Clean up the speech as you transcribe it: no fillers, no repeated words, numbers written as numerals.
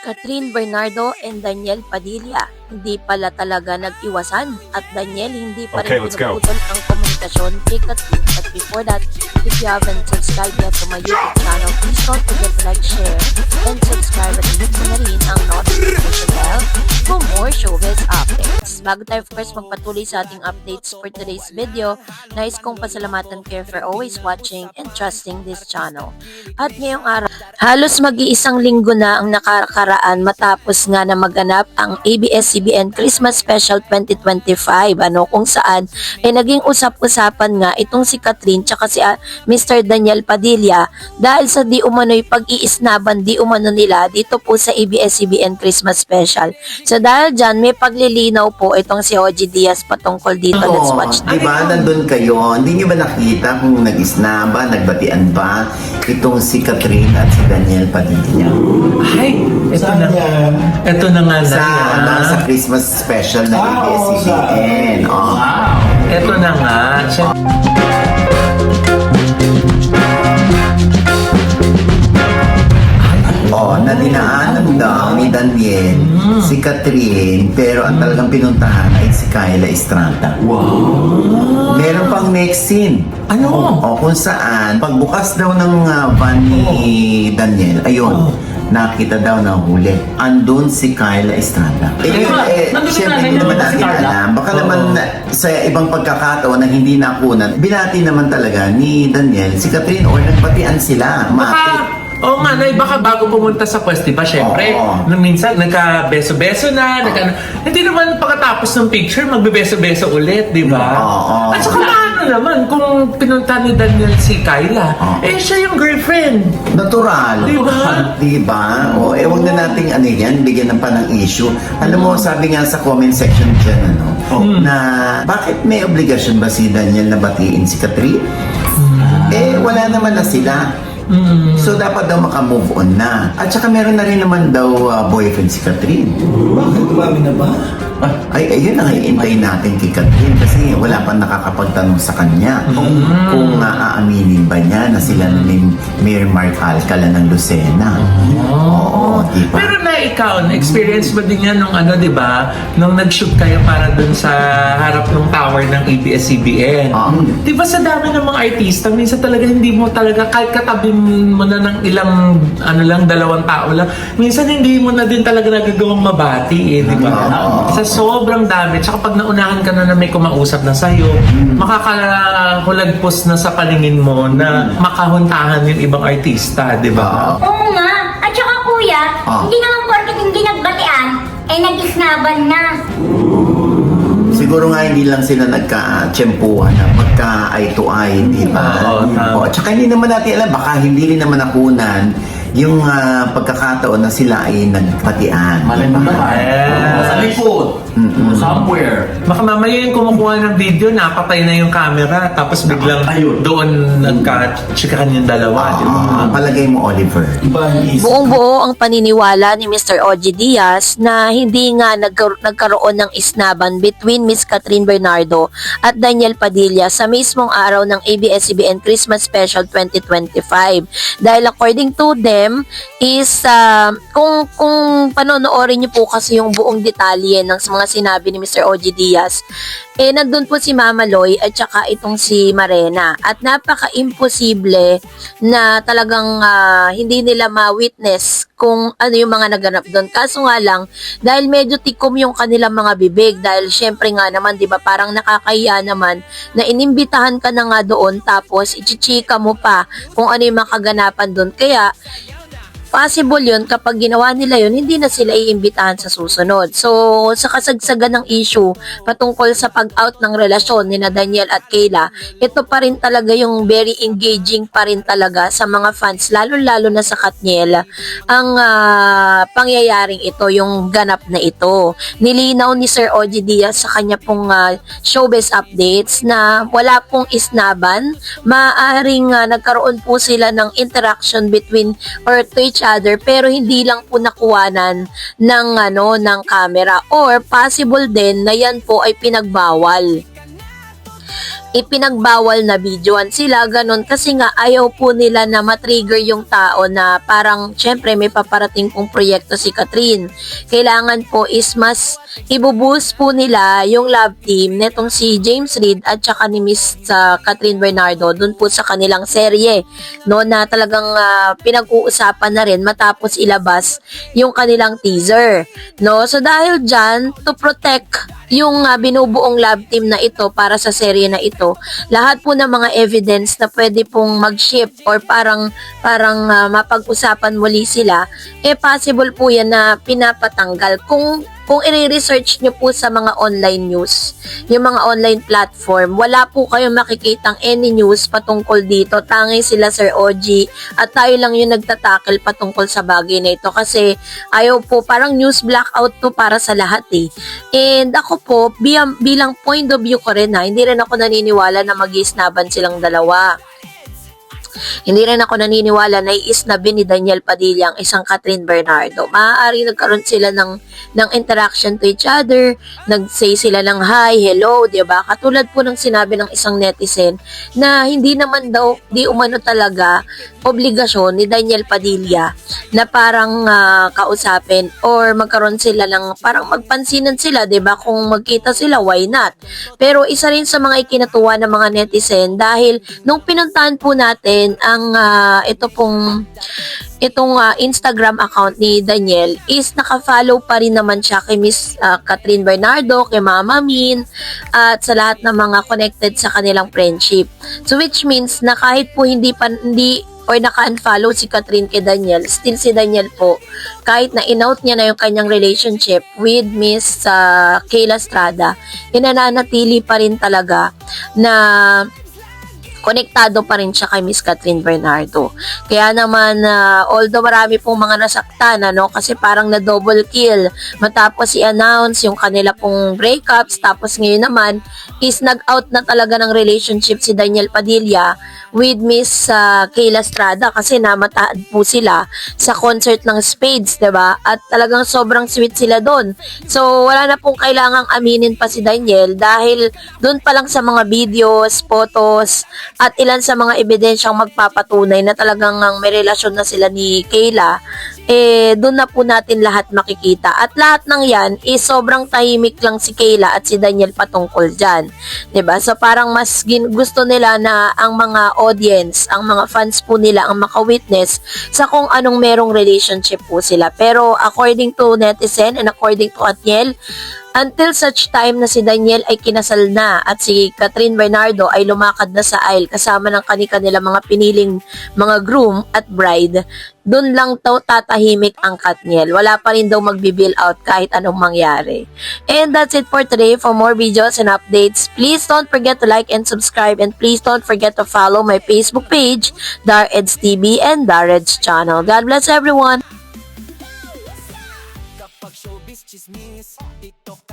Catherine Bernardo and Daniel Padilla. Hindi pala talaga nag-iwasan at Daniel hindi pa rin pinuputol ang komunikasyon kay Catherine. But before that, if you haven't subscribed yet to my YouTube channel, please don't forget to like, share, and subscribe at hit mo na rin ang notification bell for more showbiz updates. Bago tayo of course magpatuloy sa ating updates for today's video, nais kong pasalamatan kayo for always watching and trusting this channel. At ngayong araw, halos mag-iisang linggo na ang nakakaraan matapos nga na maganap ang ABS-CBN Christmas Special 2025 kung saan ay naging usap-usapan nga itong si Catherine tsaka si Mr. Daniel Padilla dahil sa di umano'y pag-iisnaban di umano nila dito po sa ABS-CBN Christmas Special. So dahil dyan may paglilinaw po itong si Ogie Diaz patungkol dito. Let's watch na. Diba nandun kayo, hindi nyo ba nakita kung nag-isna ba, nagbatian ba itong si Catherine at si Daniel Padilla? Ay, ito na nga na sa Christmas special na ABS-CBN. Ito na nga. Na dinaanan daw ni Daniel si Catherine, pero ang talagang pinuntahan ay si Kyla Estrada. Wow! Meron pang next scene. Ano? Kung saan, pagbukas daw ng van ni Daniel, ayun, nakita daw na huli. Andun si Kyla Estrada. Siyempre, hindi naman natin alam. Baka naman sa ibang pagkakataon na hindi nakunan, binati naman talaga ni Daniel si Catherine or nagbatian sila. Oo nga, baka bago pumunta sa pwesto, diba, syempre, nung minsan, nagka-beso-beso na, hindi naman pagkatapos ng picture, magbe-beso-beso ulit, di ba? At saka paano naman, kung pinunta ni Daniel si Kyla, siya yung girlfriend. Natural. Diba? Huwag na nating yan, bigyan ng panang issue. Alam mo, sabi nga sa comment section dyan, na bakit may obligasyon ba si Daniel na batiin si Catherine? Wala naman na sila. So dapat daw maka-move on na. At saka meron na rin naman daw boyfriend si Catherine. Bakit? Dumami na ba? Ayun ang iintay natin kay Catherine kasi wala pa nakakapagtanong sa kanya kung aaminin ba niya na sila ni Mayor Mark Alcala ng Lucena. Diba? Pero ikaw, na-experience mo din yan nung di ba? Nung nag-shoot kayo para dun sa harap ng tower ng ABS-CBN. Di ba sa dami ng mga artista, minsan talaga hindi mo talaga, kahit katabi mo na ng ilang, dalawang tao lang, minsan hindi mo na din talaga nagagawang mabati di ba? Sa sobrang dami, tsaka pag naunahan ka na may kumausap na sa'yo, makakahulagpos na sa paningin mo na makahuntahan yung ibang artista, di ba? Oo nga. At saka kuya, hindi naman porket hindi nagbatian, nag-isnaban na. Siguro nga hindi lang sila nagka-tsempuhan na magka-eye to eye, di ba? Tsaka hindi naman natin alam, baka hindi rin naman nakunan yung pagkakataon na sila ay nagpatian. Sa likod. Somewhere. Baka mamaya yung kumukuha ng video, napatay na yung camera, tapos biglang doon nagka-chikahan yung dalawa. Palagay mo, Oliver. Buong-buo ang paniniwala ni Mr. Ogie Diaz na hindi nga nagkaroon ng isnaban between Miss Catherine Bernardo at Daniel Padilla sa mismong araw ng ABS-CBN Christmas Special 2025. Dahil according to them is kung panonoorin niyo po kasi yung buong detalye ng mga sinabi ni Mr. Ogie Diaz, nandun po si Mama Loy at saka itong si Marena at napaka-imposible na talagang hindi nila ma-witness kung ano yung mga naganap doon. Kaso nga lang, dahil medyo tikom yung kanilang mga bibig, dahil syempre nga naman, di ba, parang nakakahiya naman na inimbitahan ka na nga doon tapos ichichika mo pa kung ano yung makaganapan doon. Kaya, possible yun kapag ginawa nila yun, hindi na sila iimbitahan sa susunod. So, sa kasagsagan ng issue patungkol sa pag-out ng relasyon ni Daniel at Kayla, ito pa rin talaga yung very engaging pa rin talaga sa mga fans, lalo-lalo na sa Katniel, ang pangyayaring ito, yung ganap na ito. Nilinaw ni Sir Ogie Diaz sa kanya pong showbiz updates na wala pong isnaban, maaaring nagkaroon po sila ng interaction between or to each other pero hindi lang po nakuwanan ng camera or possible din na yan po ay pinagbawal. ipinagbawal na videoan sila, ganun, kasi nga ayaw po nila na matrigger yung tao na parang syempre may paparating pong proyekto si Catherine. Kailangan po is mas ibuboost po nila yung love team netong si James Reid at saka ni Miss Catherine Bernardo dun po sa kanilang serye, no, na talagang pinag-uusapan na rin matapos ilabas yung kanilang teaser, no. So dahil dyan, to protect yung binubuong love team na ito para sa serye na ito, lahat po ng mga evidence na pwede pong mag-ship or parang mapag-usapan muli sila, possible po yan na pinapatanggal. Kung i-research nyo po sa mga online news, yung mga online platform, wala po kayong makikitang any news patungkol dito. Tangi sila Sir OG at tayo lang yung nagtatakil patungkol sa bagay na ito kasi ayaw po, parang news blackout to para sa lahat eh. And ako po, bilang point of view ko rin hindi rin ako naniniwala na mag-iisnaban silang dalawa. Hindi rin ako naniniwala na iisnabin ni Daniel Padilla ang isang Catherine Bernardo. Maaari nagkaroon sila ng interaction to each other, nag-say sila ng hi, hello, diba? Katulad po ng sinabi ng isang netizen na hindi naman daw, di umano talaga obligasyon ni Daniel Padilla na parang kausapin or magkaroon sila ng parang magpansinan sila, 'di ba? Kung magkita sila, why not? Pero isa rin sa mga ikinatuwa ng mga netizen dahil nung pinuntahan po natin ang itong Instagram account ni Daniel is naka-follow pa rin naman siya kay Miss Catherine Bernardo, kay Mama Min, at sa lahat ng mga connected sa kanilang friendship. So which means na kahit po hindi or naka-unfollow si Catherine kay Daniel, still si Daniel po, kahit na in-out niya na yung kanyang relationship with Miss Kayla Estrada, inananatili pa rin talaga na konektado pa rin siya kay Miss Catherine Bernardo. Kaya naman, although marami pong mga nasaktan, kasi parang na double kill, matapos i-announce yung kanila pong breakups, tapos ngayon naman, is nag-out na talaga ng relationship si Daniel Padilla with Miss Kayla Estrada kasi namataan po sila sa concert ng Spades, 'di ba? At talagang sobrang sweet sila doon. So, wala na pong kailangang aminin pa si Daniel dahil doon pa lang sa mga videos, photos, at ilan sa mga ebidensyang magpapatunay na talagang may relasyon na sila ni Kayla, doon na po natin lahat makikita. At lahat ng yan, sobrang tahimik lang si Kayla at si Daniel patungkol dyan. 'Di ba? So parang mas gusto nila na ang mga audience, ang mga fans po nila ang maka-witness sa kung anong merong relationship po sila. Pero according to netizen and according to Atniel, until such time na si Daniel ay kinasal na at si Catherine Bernardo ay lumakad na sa aisle kasama ng kanilang mga piniling mga groom at bride, doon lang tatahimik ang Katniel. Wala pa rin daw magbibill out kahit anong mangyari. And that's it for today. For more videos and updates, please don't forget to like and subscribe, and please don't forget to follow my Facebook page, Dareds TV and Dareds channel. God bless everyone! Kapag showbiz chismis, TikTok